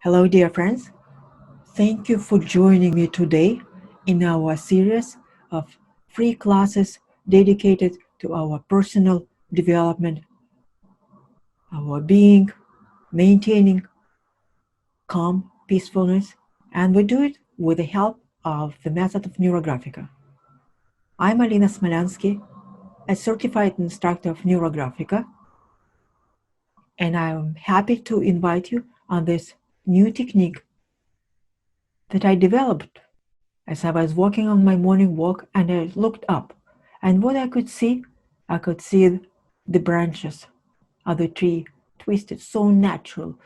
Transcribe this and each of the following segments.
Hello, dear friends. Thank you for joining me today in our series of free classes dedicated to our personal development, our being, maintaining calm, peacefulness, and we do it with the help of the method of NeuroGraphica. I'm Alina Smolyansky, a certified instructor of NeuroGraphica, and I'm happy to invite you on this new technique that I developed as I was walking on my morning walk, and I looked up, and what I could see the branches of the tree twisted so natural.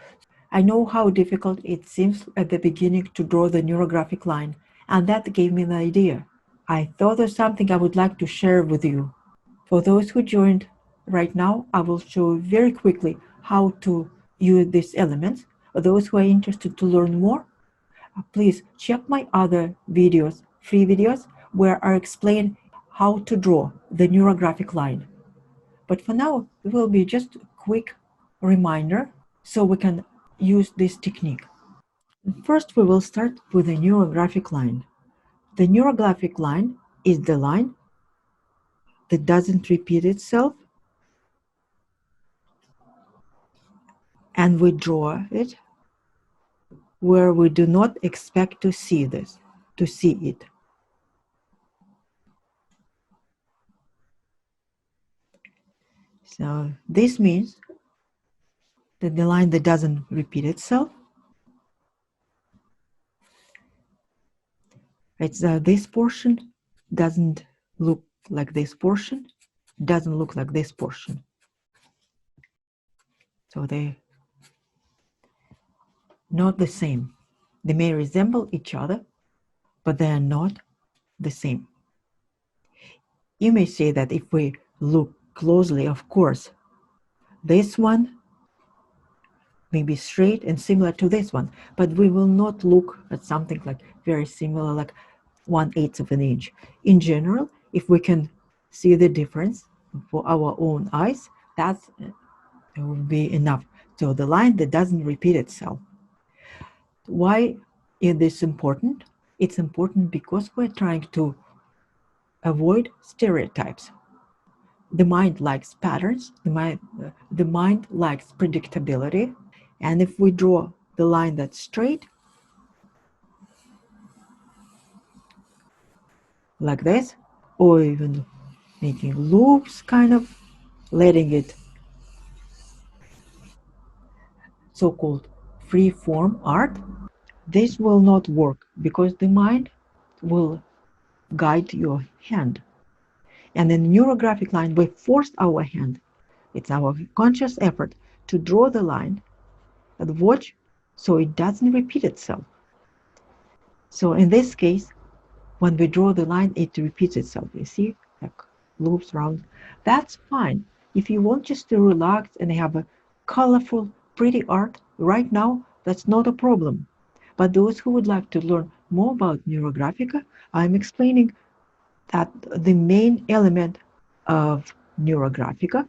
I know how difficult it seems at the beginning to draw the neurographic line, and that gave me the idea. I thought of something I would like to share with you. For those who joined right now, I will show very quickly how to use these elements. For those who are interested to learn more, please check my other videos, free videos, where I explain how to draw the neurographic line. But for now, it will be just a quick reminder so we can use this technique. First, we will start with the neurographic line. The neurographic line is the line that doesn't repeat itself, and we draw it where we do not expect to see it. So this means that the line that doesn't repeat itself, it's this portion doesn't look like this portion, doesn't look like this portion. So they're not the same. They may resemble each other, but they are not the same. You may say that if we look closely, of course, this one may be straight and similar to this one, but we will not look at something like very similar, like 1/8 of an inch. In general, if we can see the difference for our own eyes, that will be enough. So the line that doesn't repeat itself. Why is this important? It's important because we're trying to avoid stereotypes. The mind likes patterns, the mind likes predictability, and if we draw the line that's straight, like this, or even making loops, kind of letting it so-called free form art, this will not work because the mind will guide your hand. And in the neurographic line, we forced our hand. It's our conscious effort to draw the line and watch so it doesn't repeat itself. So in this case, when we draw the line, it repeats itself. You see, like loops around. That's fine. If you want just to relax and have a colorful, pretty art right now, that's not a problem. But those who would like to learn more about NeuroGraphica, I'm explaining that the main element of NeuroGraphica,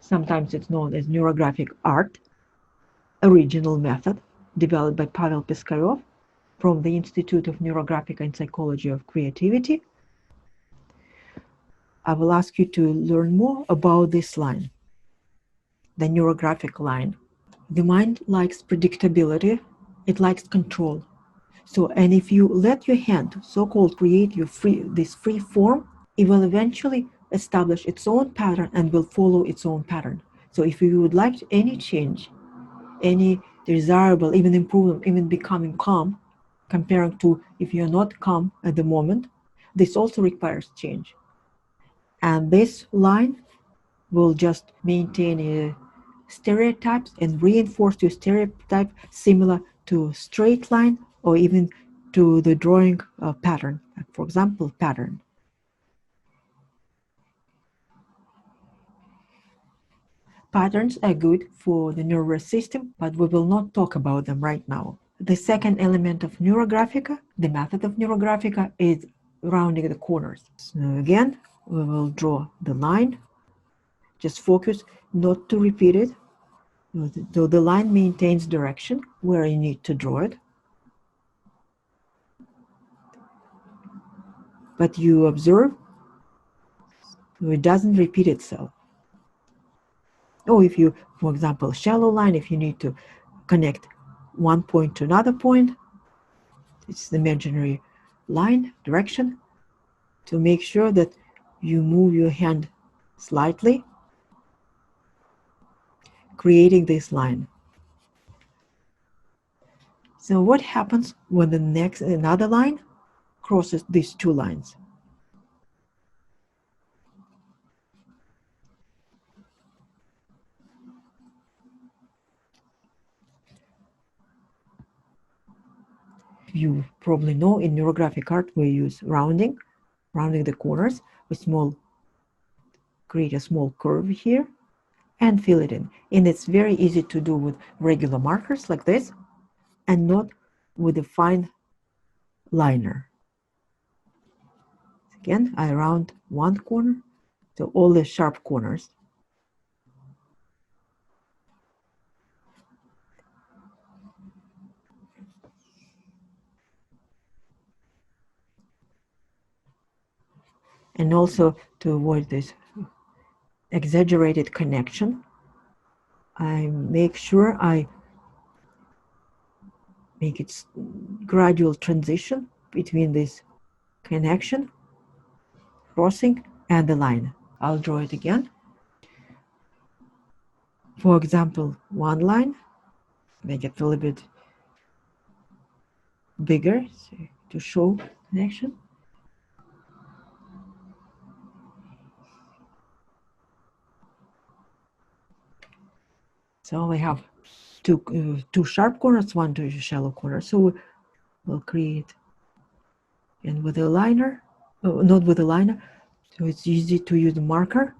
sometimes it's known as NeuroGraphic Art, original method developed by Pavel Piskarev from the Institute of NeuroGraphica and Psychology of Creativity. I will ask you to learn more about this line, the neurographic line. The mind likes predictability, it likes control. So, and if you let your hand so-called create this free form, it will eventually establish its own pattern and will follow its own pattern. So if you would like any change, any desirable, even improvement, even becoming calm, comparing to if you're not calm at the moment, this also requires change. And this line will just maintain stereotypes and reinforce your stereotype similar to straight line or even to the drawing pattern, like for example, pattern. Patterns are good for the nervous system, but we will not talk about them right now. The second element of NeuroGraphica, the method of NeuroGraphica, is rounding the corners. So again, we will draw the line. Just focus not to repeat it. So the line maintains direction where you need to draw it. But you observe, so it doesn't repeat itself. Or if you, for example, shallow line, if you need to connect one point to another point, it's the imaginary line, direction, to make sure that you move your hand slightly, creating this line. So what happens when another line crosses these two lines? You probably know in NeuroGraphic Art we use rounding the corners with create a small curve here and fill it in. And it's very easy to do with regular markers like this and not with a fine liner. Again, I round one corner to all the sharp corners. And also to avoid this exaggerated connection, I make sure I make it gradual transition between this connection, crossing, and the line. I'll draw it again. For example, one line, make it a little bit bigger to show connection. So we have two sharp corners, one to shallow corner. So we'll create, and with a liner, not with a liner, so it's easy to use the marker.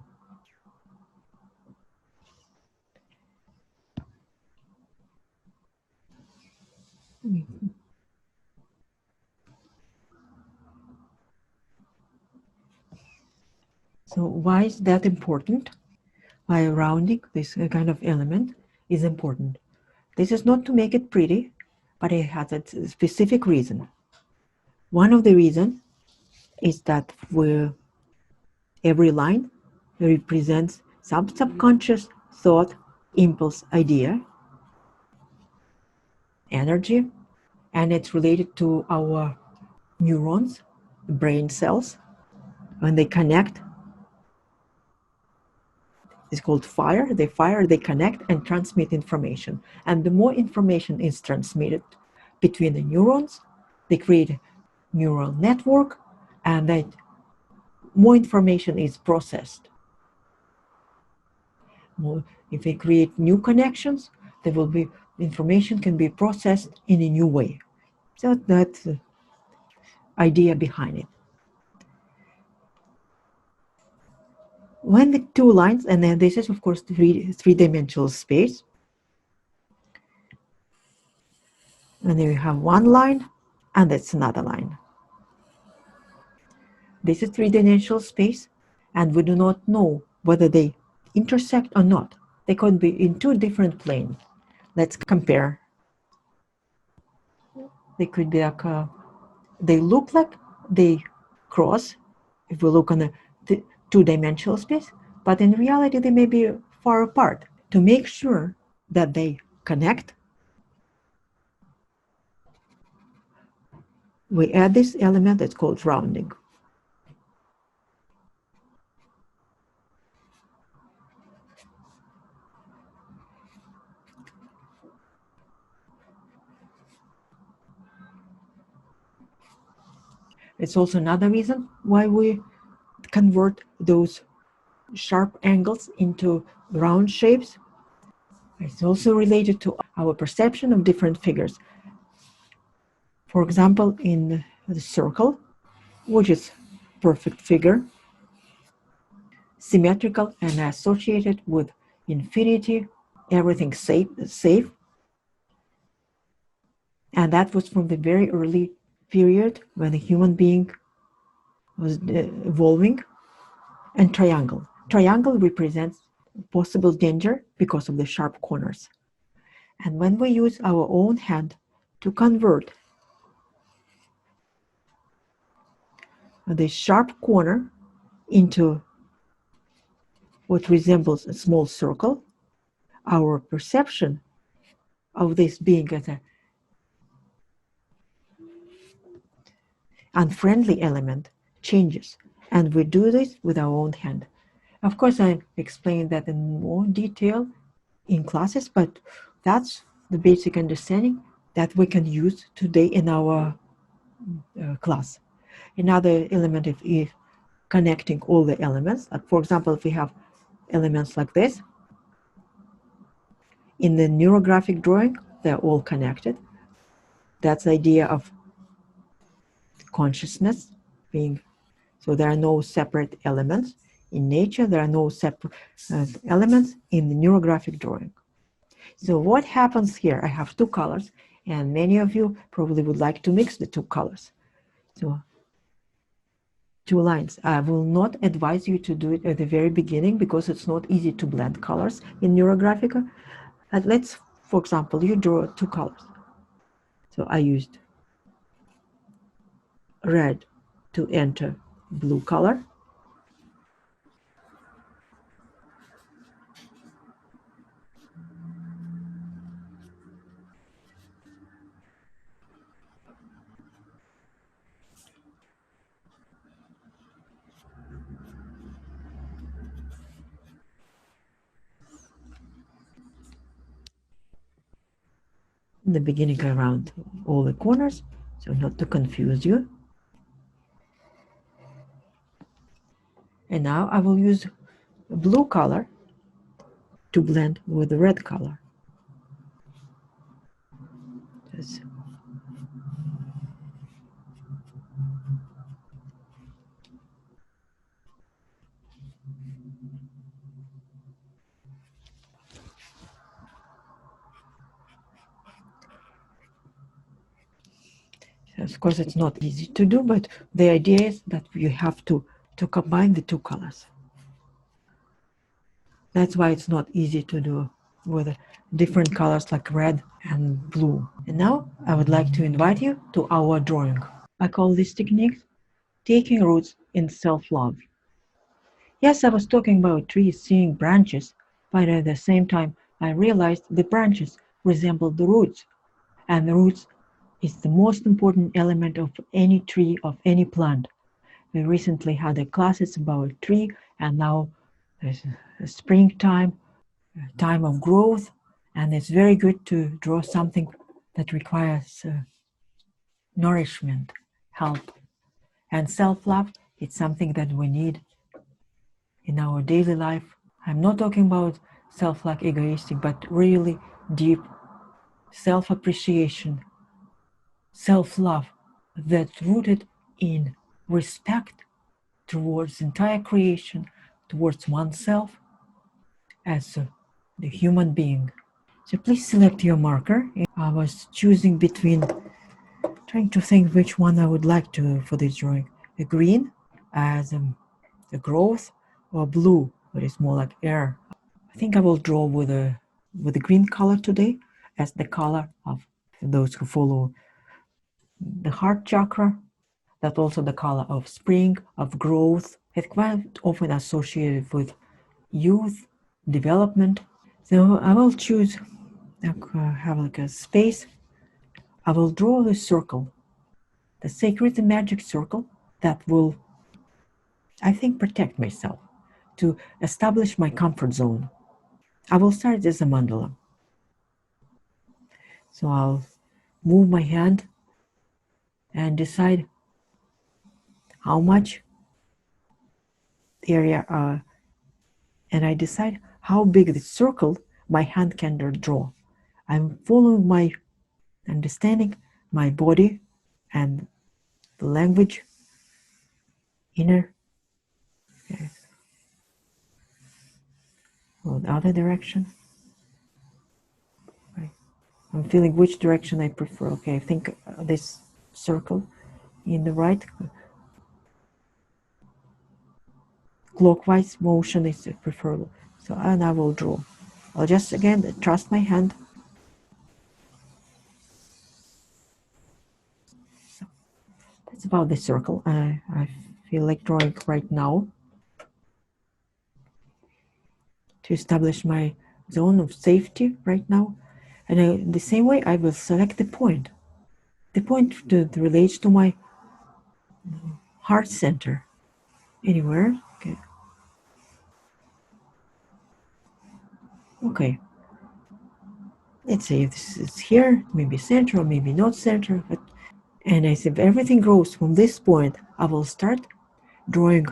So why is that important? Why rounding this kind of element is important. This is not to make it pretty, but it has a specific reason. One of the reasons is that every line represents some subconscious thought, impulse, idea, energy, and it's related to our neurons, brain cells. When they connect, it's called fire. They connect and transmit information. And the more information is transmitted between the neurons, they create a neural network, and that more information is processed. If they create new connections, information can be processed in a new way. So that's the idea behind it. When the two lines, and then this is of course three-dimensional space, and then we have one line, and that's another line. This is three-dimensional space, and we do not know whether they intersect or not. They could be in two different planes. Let's compare. They could be like they look like they cross if we look on a two-dimensional space, but in reality they may be far apart. To make sure that they connect, we add this element that's called rounding. It's also another reason why we convert those sharp angles into round shapes. It's also related to our perception of different figures. For example, in the circle, which is perfect figure, symmetrical and associated with infinity, everything safe. And that was from the very early period when the human being was evolving. And triangle. Triangle represents possible danger because of the sharp corners. And when we use our own hand to convert the sharp corner into what resembles a small circle, our perception of this being as an unfriendly element changes. And we do this with our own hand. Of course, I explained that in more detail in classes, but that's the basic understanding that we can use today in our class. Another element is connecting all the elements. Like for example, if we have elements like this, in the neurographic drawing, they're all connected. That's the idea of consciousness being, so there are no separate elements. In nature, there are no separate elements in the neurographic drawing. So what happens here? I have two colors, and many of you probably would like to mix the two colors. So two lines. I will not advise you to do it at the very beginning because it's not easy to blend colors in NeuroGraphica. But let's, for example, you draw two colors. So I used red to enter blue color. In the beginning around all the corners, so not to confuse you. And now I will use blue color to blend with the red color. Just of course, it's not easy to do, but the idea is that you have to combine the two colors. That's why it's not easy to do with different colors like red and blue. And now I would like to invite you to our drawing. I call this technique taking roots in self-love. Yes, I was talking about trees seeing branches, but at the same time I realized the branches resemble the roots, and the roots is the most important element of any tree, of any plant. We recently had a classes about a tree, and now there's a springtime, a time of growth, and it's very good to draw something that requires nourishment, help, and self-love. It's something that we need in our daily life. I'm not talking about self-love egoistic, but really deep self-appreciation, self-love that's rooted in respect towards entire creation, towards oneself as the human being. So please select your marker. I was choosing between, trying to think which one I would like to for this drawing. A green as the growth, or blue, but it's more like air. I think I will draw with the green color today as the color of those who follow the heart chakra. That's also the color of spring, of growth. It's quite often associated with youth, development. So I will choose, have like a space. I will draw the circle, the sacred and magic circle that will, I think, protect myself, to establish my comfort zone. I will start as a mandala. So I'll move my hand and decide how much area, and I decide how big the circle my hand can draw. I'm following my understanding, my body, and the language, inner, or the other direction. Right. I'm feeling which direction I prefer. Okay, I think this circle in the right, clockwise motion is preferable. So, and I will draw. I'll just again trust my hand. So that's about the circle I feel like drawing right now to establish my zone of safety right now. And in the same way, I will select the point that relates to my heart center. Anywhere. Okay. Okay. Let's say if this is here, maybe center or maybe not center. And as if everything grows from this point, I will start drawing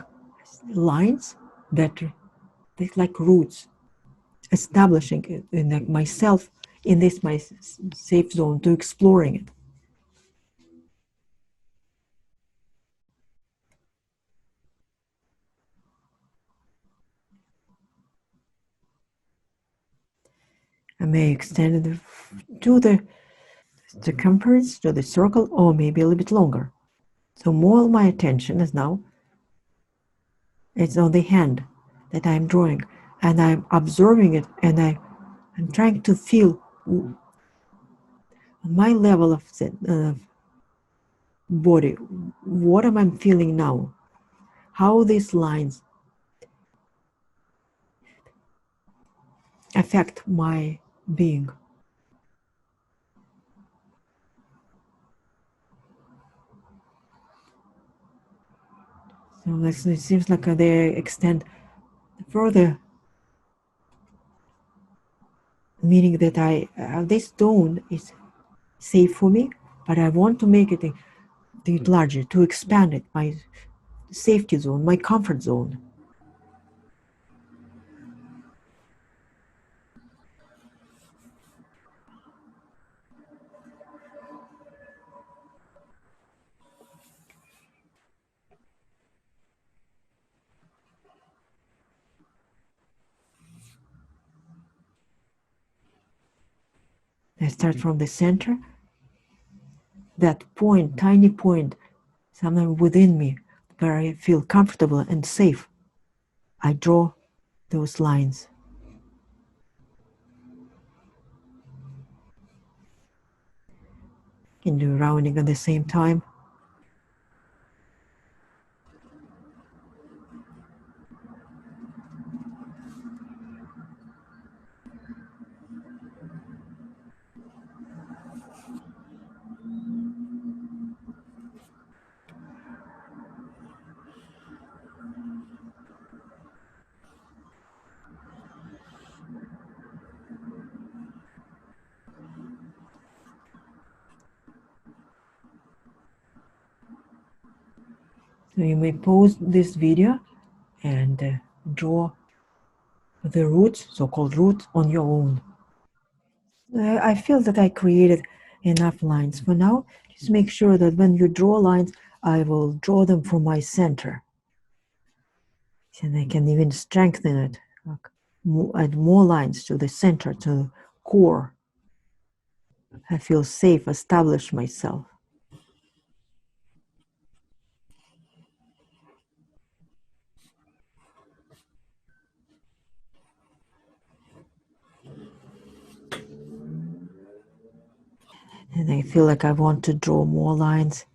lines that like roots, establishing in myself in this my safe zone to exploring it. I may extend it to the circumference, to the circle, or maybe a little bit longer. So more of my attention is now it's on the hand that I'm drawing, and I'm observing it, and I'm trying to feel my level of body. What am I feeling now? How these lines affect my being. So it seems like they extend further, meaning that this zone is safe for me, but I want to make it larger, to expand it, my safety zone, my comfort zone. I start from the center, that point, tiny point, somewhere within me, where I feel comfortable and safe. I draw those lines. And do rounding at the same time. So you may pause this video and draw the roots, so-called roots, on your own. I feel that I created enough lines for now. Just make sure that when you draw lines, I will draw them from my center. And I can even strengthen it, add more lines to the center, to the core. I feel safe, establish myself. And I feel like I want to draw more lines,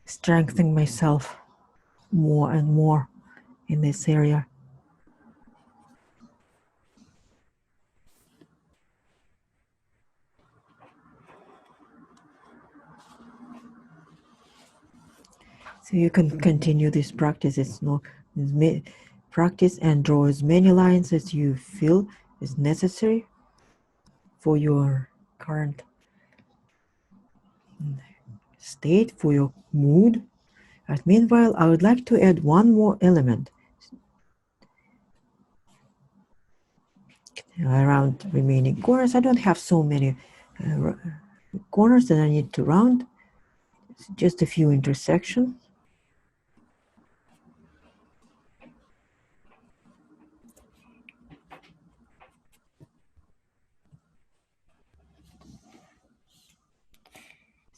strengthening myself more and more in this area. So you can continue this practice. Practice and draw as many lines as you feel is necessary for your current state, for your mood. But meanwhile, I would like to add one more element around remaining corners. I don't have so many corners that I need to round. It's just a few intersections.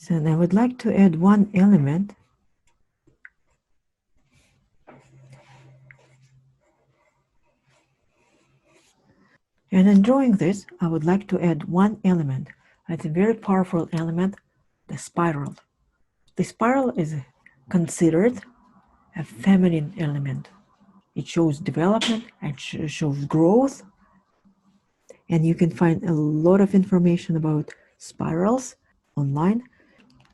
So I would like to add one element And in drawing this, I would like to add one element. It's a very powerful element, the spiral. The spiral is considered a feminine element. It shows development and shows growth. And you can find a lot of information about spirals online.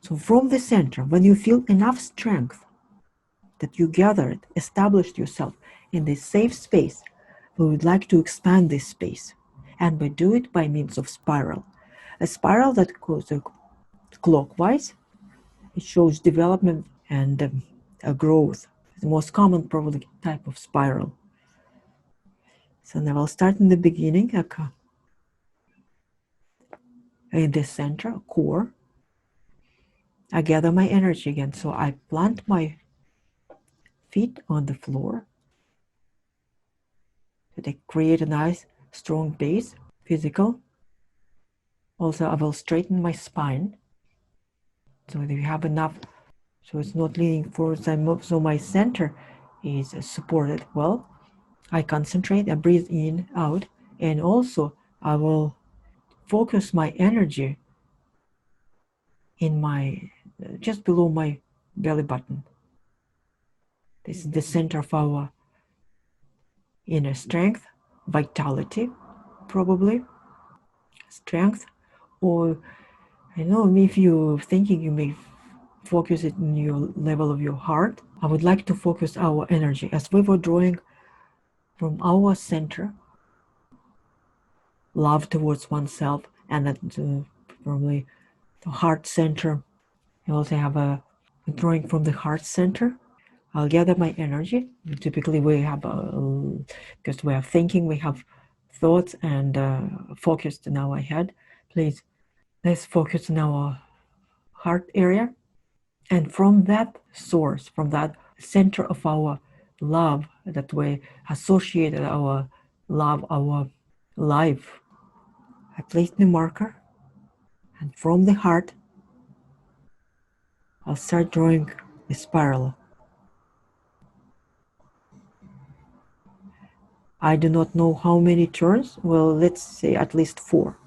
So from the center, when you feel enough strength that you gathered, established yourself in this safe space, we would like to expand this space. And we do it by means of spiral. A spiral that goes clockwise, it shows development and a growth. The most common probably type of spiral. So now I'll start in the beginning, in the center, core. I gather my energy again. So I plant my feet on the floor. So they create a nice, strong base, physical. Also, I will straighten my spine. So that you have enough, so it's not leaning forward. So my center is supported well. I concentrate, I breathe in, out, and also I will focus my energy in my, just below my belly button. This is the center of our inner strength, vitality, probably, strength, or I know if you're thinking you may focus it in your level of your heart. I would like to focus our energy as we were drawing from our center, love towards oneself, and that probably the heart center. I also have a drawing from the heart center. I'll gather my energy. Typically we have, because we are thinking, we have thoughts and focused in our head. Please, let's focus in our heart area. And from that source, from that center of our love, that we associated our love, our life, I placed the marker, and from the heart, I'll start drawing a spiral. I do not know how many turns. Well, let's say at least 4.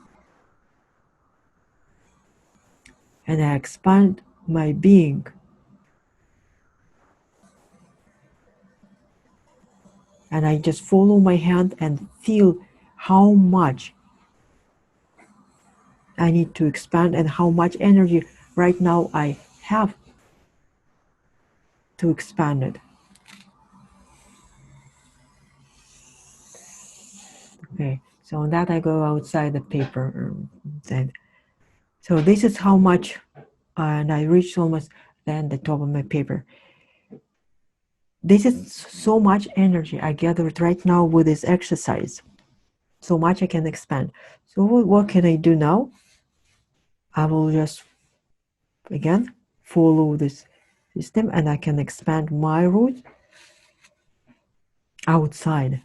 And I expand my being. And I just follow my hand and feel how much I need to expand and how much energy right now I have to expand it. Okay, so on that I go outside the paper. So this is how much, and I reached almost then the top of my paper. This is so much energy I gathered right now with this exercise. So much I can expand. So what can I do now? I will just, again, follow this system and I can expand my roots outside.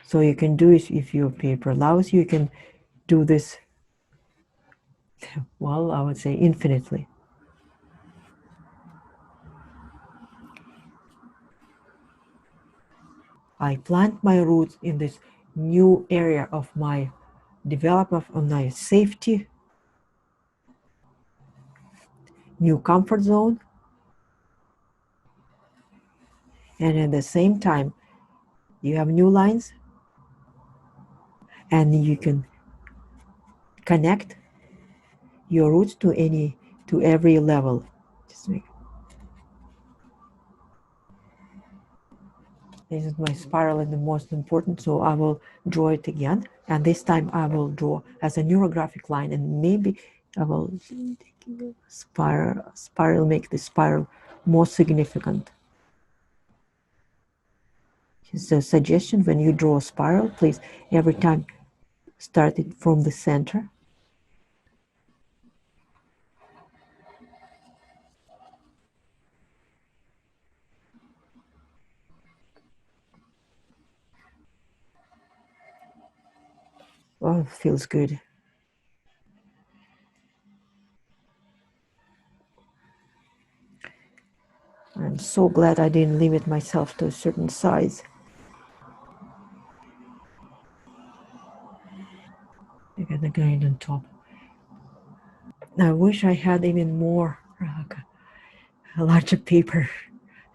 So you can do it if your paper allows you can do this, well, I would say infinitely. I plant my roots in this new area of my development, of my safety, new comfort zone. And at the same time, you have new lines and you can connect your roots to every level. This is my spiral and the most important, so I will draw it again. And this time I will draw as a NeuroGraphic line, and maybe I will spiral, make the spiral more significant. It's a suggestion: when you draw a spiral, please every time start it from the center. Oh, it feels good. I'm so glad I didn't limit myself to a certain size. green on top. I wish I had even more a larger paper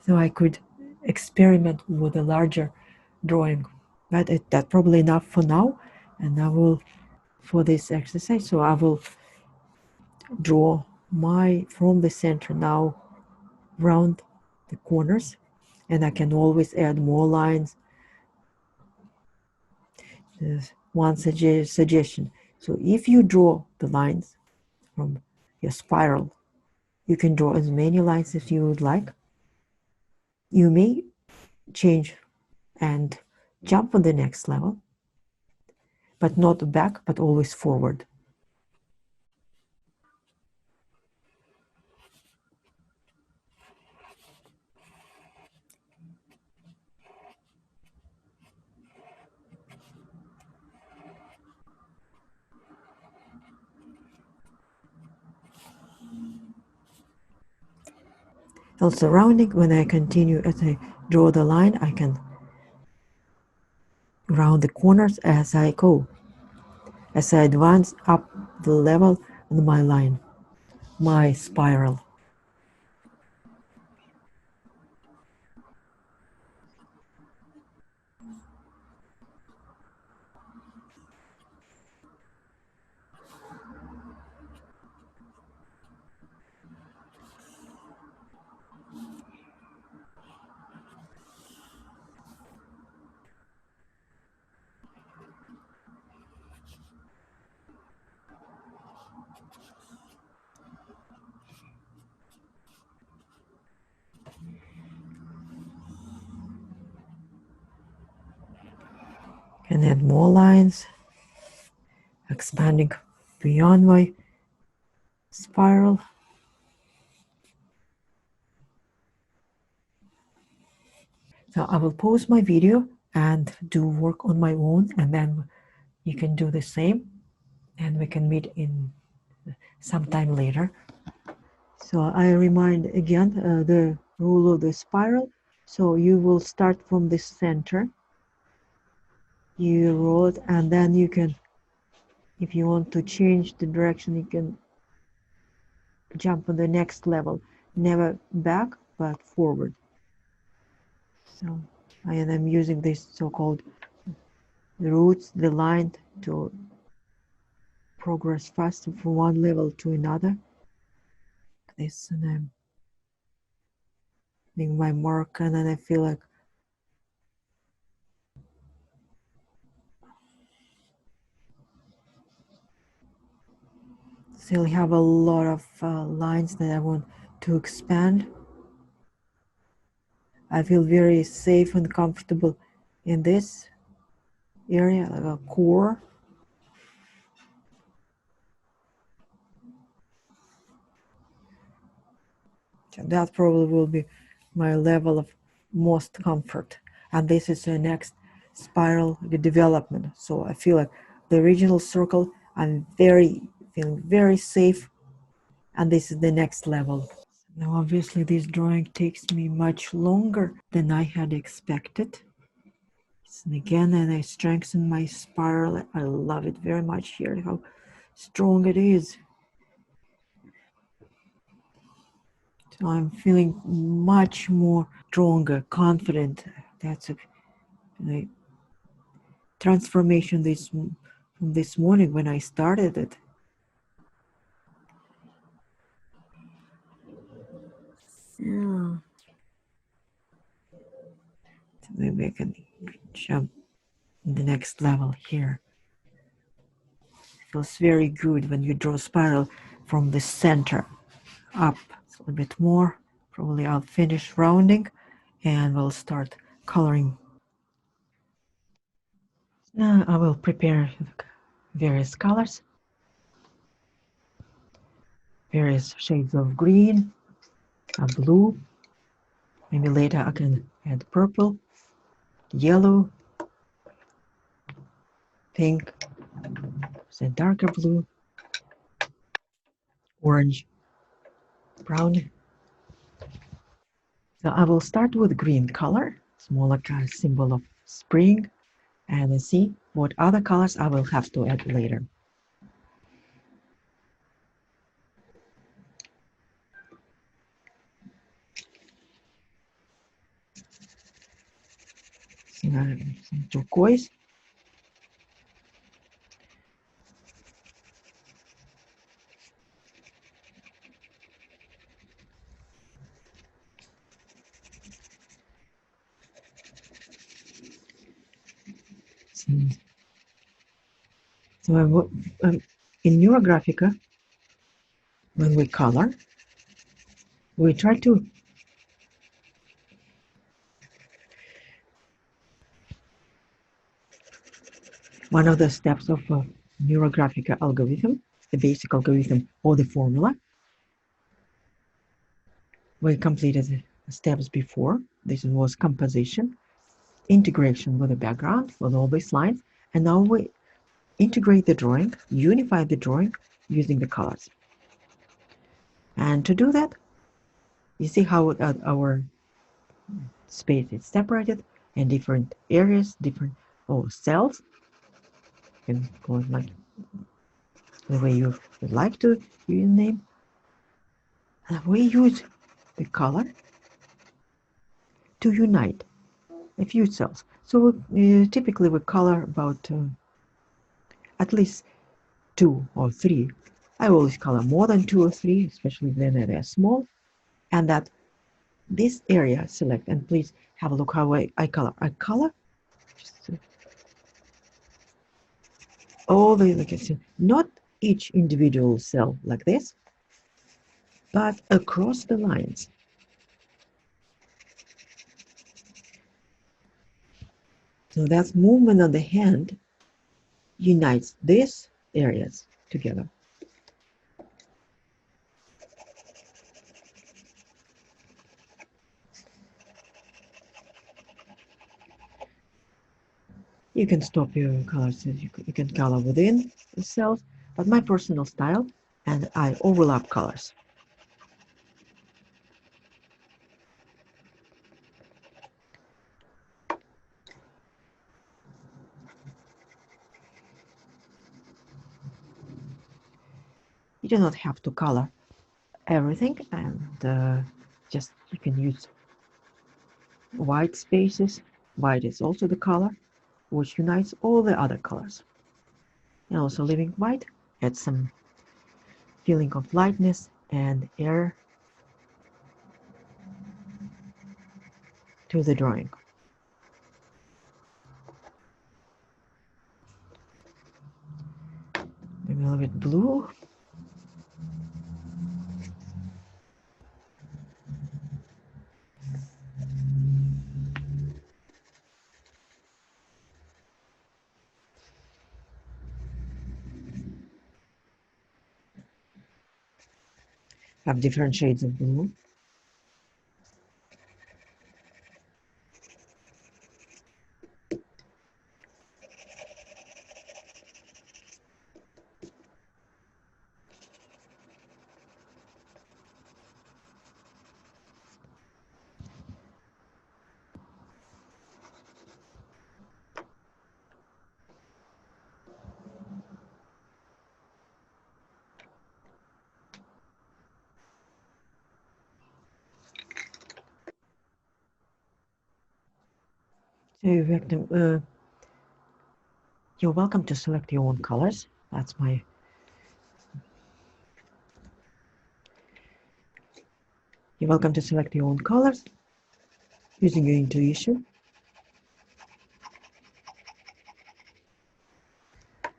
so I could experiment with a larger drawing. But that's probably enough for now. And I will, for this exercise, so I will draw from the center now round the corners, and I can always add more lines. There's one suggestion. So if you draw the lines from your spiral, you can draw as many lines as you would like. You may change and jump on the next level, but not back, but always forward. Also rounding, when I continue as I draw the line, I can round the corners as I go, as I advance up the level on my line, my spiral. Can add more lines, expanding beyond my spiral. So I will pause my video and do work on my own, and then you can do the same, and we can meet in sometime later. So I remind again the rule of the spiral. So you will start from the center, you roll it, and then you can, if you want to change the direction, you can jump on the next level, never back but forward. So I'm using this so-called roots, the line, to progress faster from one level to another. This, and I'm doing my mark, and then I feel like still have a lot of lines that I want to expand. I feel very safe and comfortable in this area, like a core. So that probably will be my level of most comfort. And this is the next spiral development. So I feel like the original circle, I'm feeling very safe, and this is the next level. Now obviously this drawing takes me much longer than I had expected. And again, and I strengthen my spiral. I love it very much here, how strong it is. So I'm feeling much more stronger, confident. That's a transformation from this morning when I started it. Yeah. So maybe I can jump the next level here. It feels very good when you draw a spiral from the center up. A little bit more. Probably I'll finish rounding and we'll start coloring. Now I will prepare various colors, various shades of green, blue. Maybe later I can add purple, yellow, pink, the darker blue, orange, brown. So I will start with green color, smaller kind of symbol of spring, and see what other colors I will have to add later. some turquoise. So in NeuroGraphica, when we color, we try to one of the steps of a NeuroGraphica algorithm, the basic algorithm or the formula. We completed the steps before. This was composition, integration with the background, with all these lines, and now we integrate the drawing, unify the drawing using the colors. And to do that, you see how our space is separated in different areas, different cells. You can call it like the way you would like to use name. And we use the color to unite a few cells. So typically we color about at least 2 or 3. I always color more than 2 or 3, especially when they're small. And that this area select, and please have a look how I color. I color just all the, like I said, not each individual cell like this, but across the lines. So that movement of the hand unites these areas together. You can stop your colors, you can color within the cells, but my personal style, and I overlap colors. You do not have to color everything, and just you can use white spaces. White is also the color which unites all the other colors. And also leaving white adds some feeling of lightness and air to the drawing. Maybe a little bit blue. Have different shades of blue. So you're welcome to select your own colors. That's my You're welcome to select your own colors using your intuition.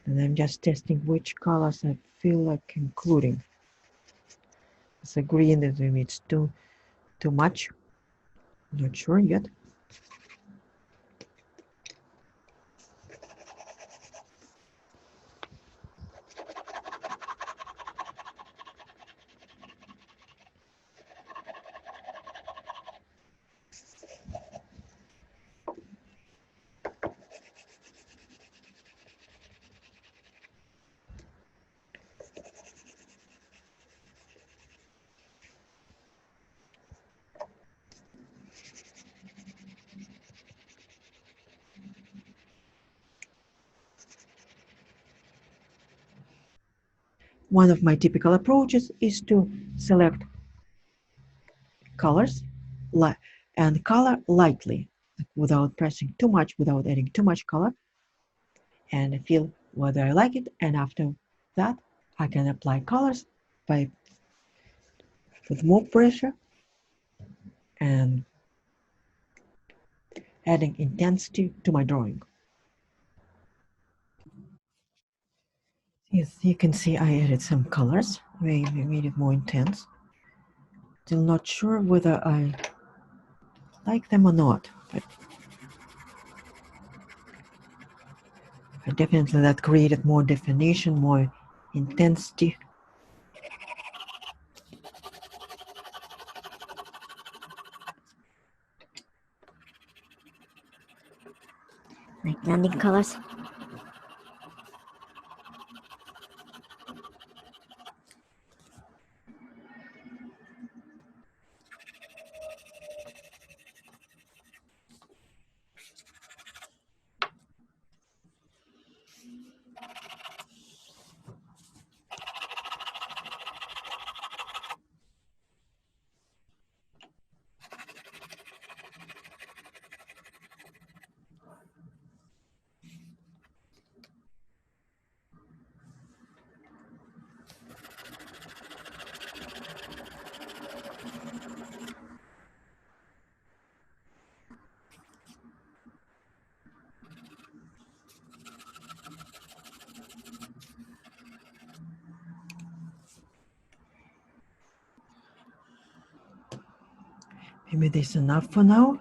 And I'm just testing which colors I feel like including. It's a green that maybe it's too much. Not sure yet. One of my typical approaches is to select colors and color lightly. without pressing too much, without adding too much color, and feel whether I like it. And after that, I can apply colors by with more pressure and adding intensity to my drawing. Yes, you can see I added some colors, made it more intense. Still not sure whether I like them or not, but definitely that created more definition, more intensity. Like blending colors. Maybe this is enough for now.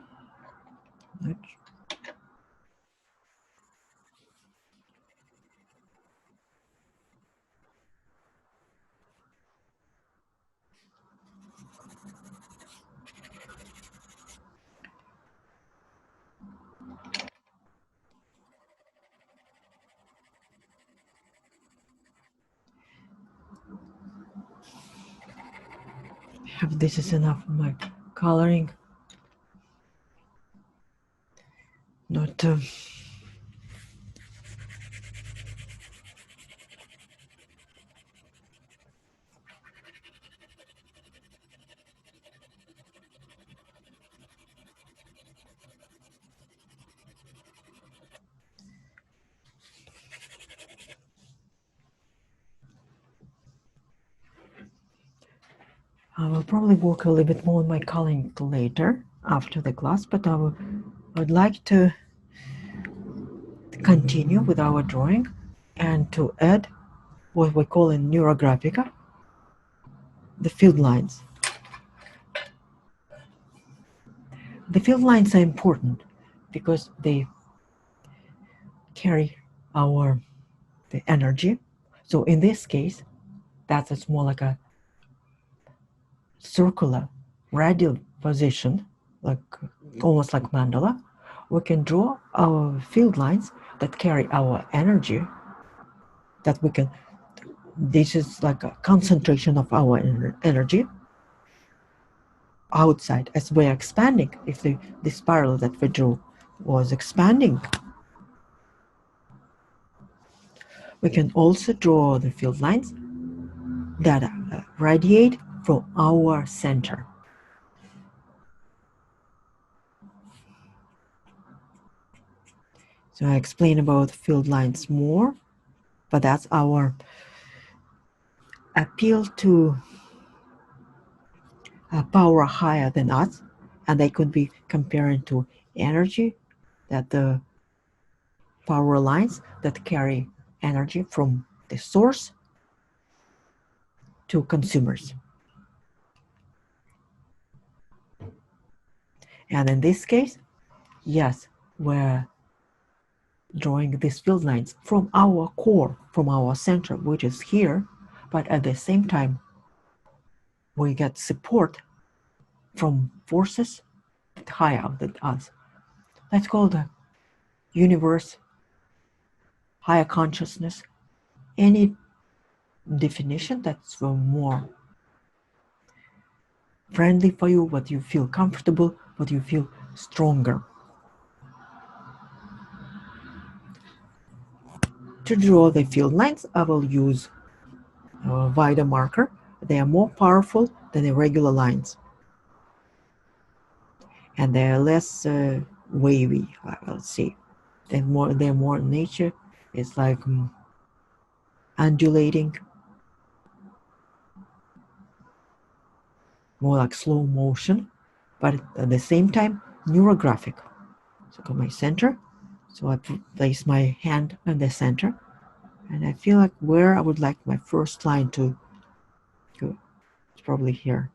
If this is enough for my coloring. Not I will probably work a little bit more on my coloring later after the class, but would like to continue with our drawing and to add what we call in NeuroGraphica the field lines. The field lines are important because they carry the energy. So in this case, that's more like a circular radial position, like almost like mandala. We can draw our field lines that carry our energy, that we can, this is like a concentration of our energy outside as we're expanding. If the spiral that we drew was expanding, we can also draw the field lines that radiate from our center. So I explain about field lines more, but that's our appeal to a power higher than us, and they could be comparing to energy, that the power lines that carry energy from the source to consumers. And in this case, yes, we're drawing these field lines from our core, from our center, which is here, but at the same time, we get support from forces higher than us. Let's call the universe, higher consciousness, any definition that's more friendly for you, what you feel comfortable, what you feel stronger. To draw the field lines, I will use a wider marker. They are more powerful than the regular lines. And they are less wavy, I will say. They're more nature. It's like undulating, more like slow motion, but at the same time neurographic. So got my center. So I place my hand in the center, and I feel like where I would like my first line to go. It's probably here.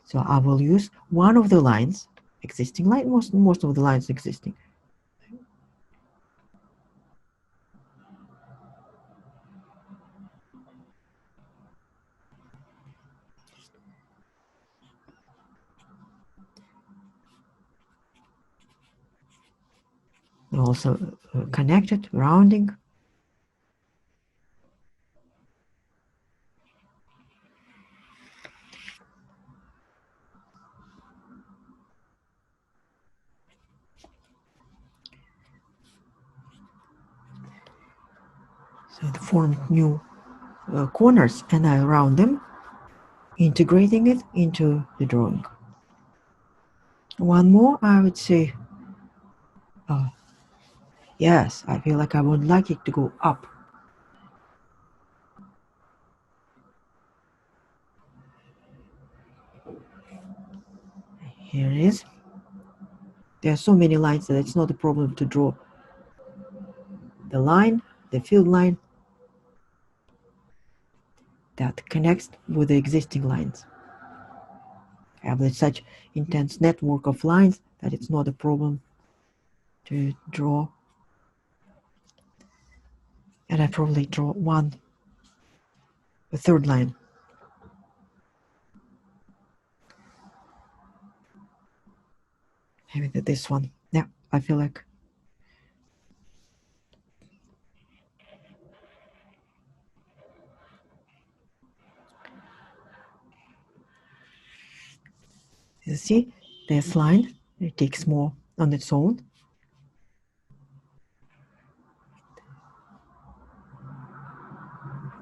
So I will use one of the lines, existing line, most of the lines existing. And also connected, rounding. So it formed new corners, and I round them, integrating it into the drawing. One more, I would say, yes, I feel like I would like it to go up. Here it is. There are so many lines that it's not a problem to draw the line, the field line that connects with the existing lines. I have such intense network of lines that it's not a problem to draw. And I probably draw a third line. Maybe this one. Yeah, I feel like you see this line, it takes more on its own.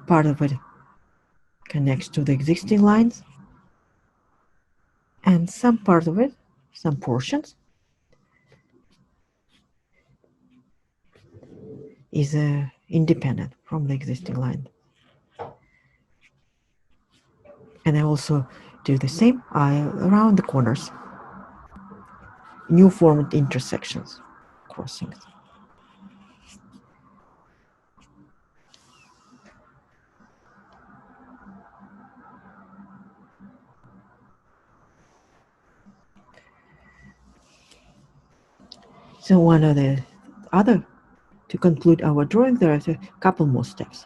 Part of it connects to the existing lines, and some part of it, some portions, is independent from the existing line. And I also do the same around the corners, new formed intersections, crossings. So one of the other, to conclude our drawing, there are a couple more steps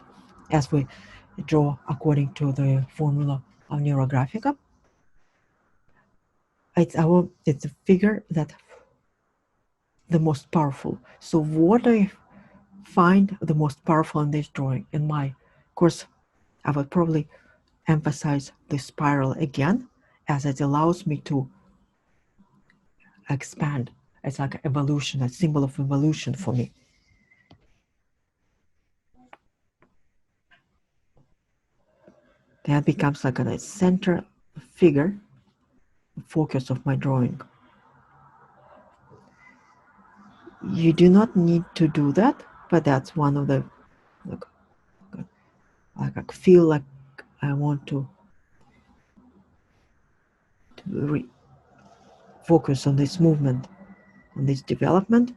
as we draw according to the formula of NeuroGraphica. It's a figure that the most powerful. So what I find the most powerful in this drawing, in my course, I would probably emphasize the spiral again, as it allows me to expand. It's like evolution, a symbol of evolution for me. That becomes like a center figure, focus of my drawing. You do not need to do that, but that's one of the, like I feel like I want to focus on this movement, on this development.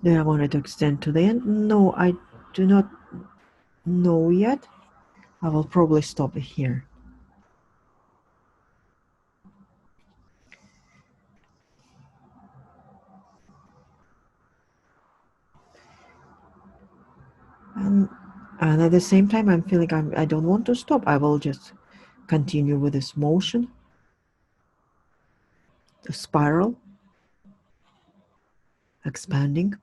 Then I wanted to extend to the end. No, I do not know yet. I will probably stop here. And at the same time, I'm feeling I don't want to stop. I will just continue with this motion, the spiral, expanding.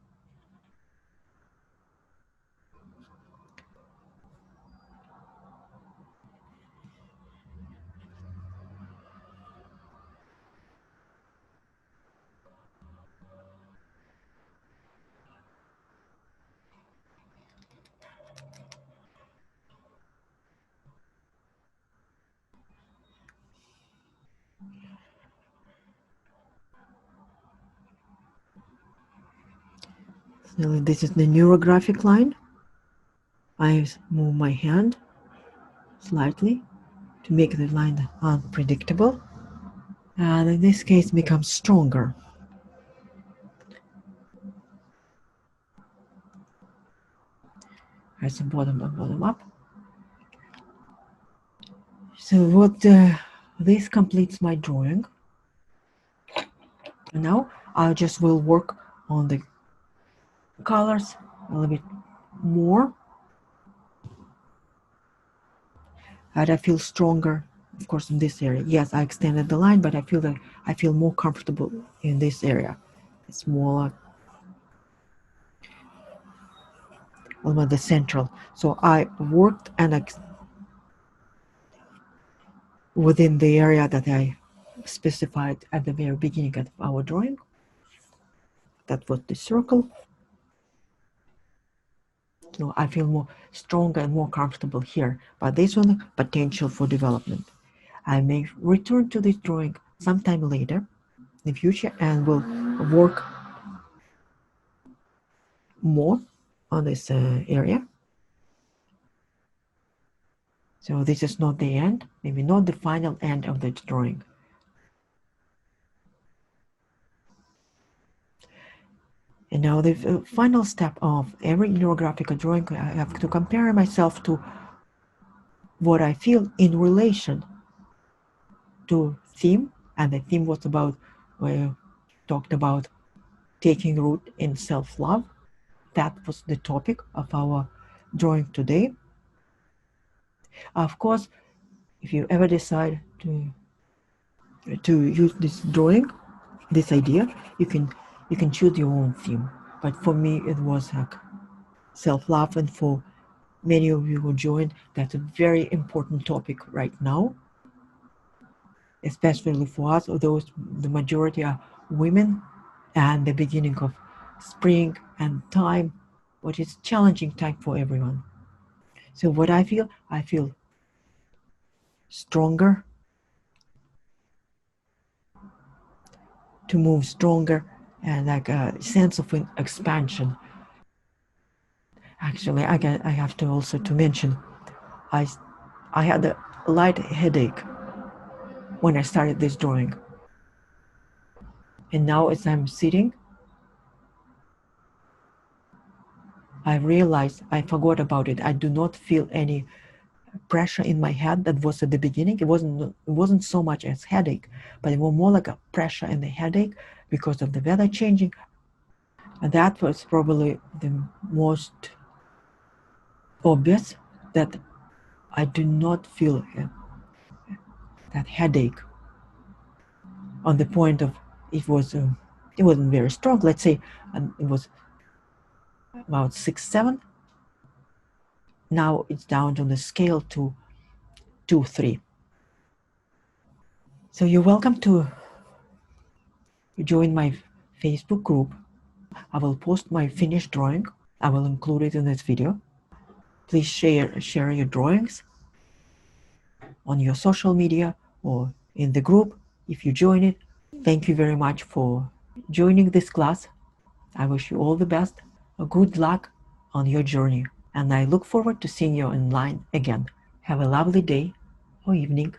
So this is the NeuroGraphic line. I move my hand slightly to make the line unpredictable, and in this case becomes stronger. As a bottom and bottom up. So this completes my drawing. And now I just will work on the colors a little bit more, and I feel stronger, of course, in this area. Yes, I extended the line, but I feel that I feel more comfortable in this area. It's more almost the central. So I worked and within the area that I specified at the very beginning of our drawing. That was the circle. So I feel more stronger and more comfortable here. But this one, potential for development. I may return to this drawing sometime later in the future and will work more on this area. So this is not the end, maybe not the final end of the drawing. And now the final step of every NeuroGraphica drawing, I have to compare myself to what I feel in relation to theme. And the theme was about, we talked about taking root in self-love. That was the topic of our drawing today. Of course, if you ever decide to use this drawing, this idea, you can choose your own theme. But for me, it was like self-love, and for many of you who joined, that's a very important topic right now, especially for us, although the majority are women, and the beginning of spring and time, which is challenging time for everyone. So what I feel stronger, to move stronger, and like a sense of expansion. Actually, I have to also to mention, I had a light headache when I started this drawing, and now as I'm sitting, I realized I forgot about it. I do not feel any pressure in my head that was at the beginning. It wasn't so much as headache, but it was more like a pressure in the headache because of the weather changing, and that was probably the most obvious, that I do not feel that headache on the point of it wasn't very strong. Let's say it was about 6-7. Now it's down on the scale to 2-3. So you're welcome to join my Facebook group. I will post my finished drawing. I will include it in this video. Please share your drawings on your social media or in the group if you join it. Thank you very much for joining this class. I wish you all the best. Good luck on your journey, and I look forward to seeing you online again. Have a lovely day or evening.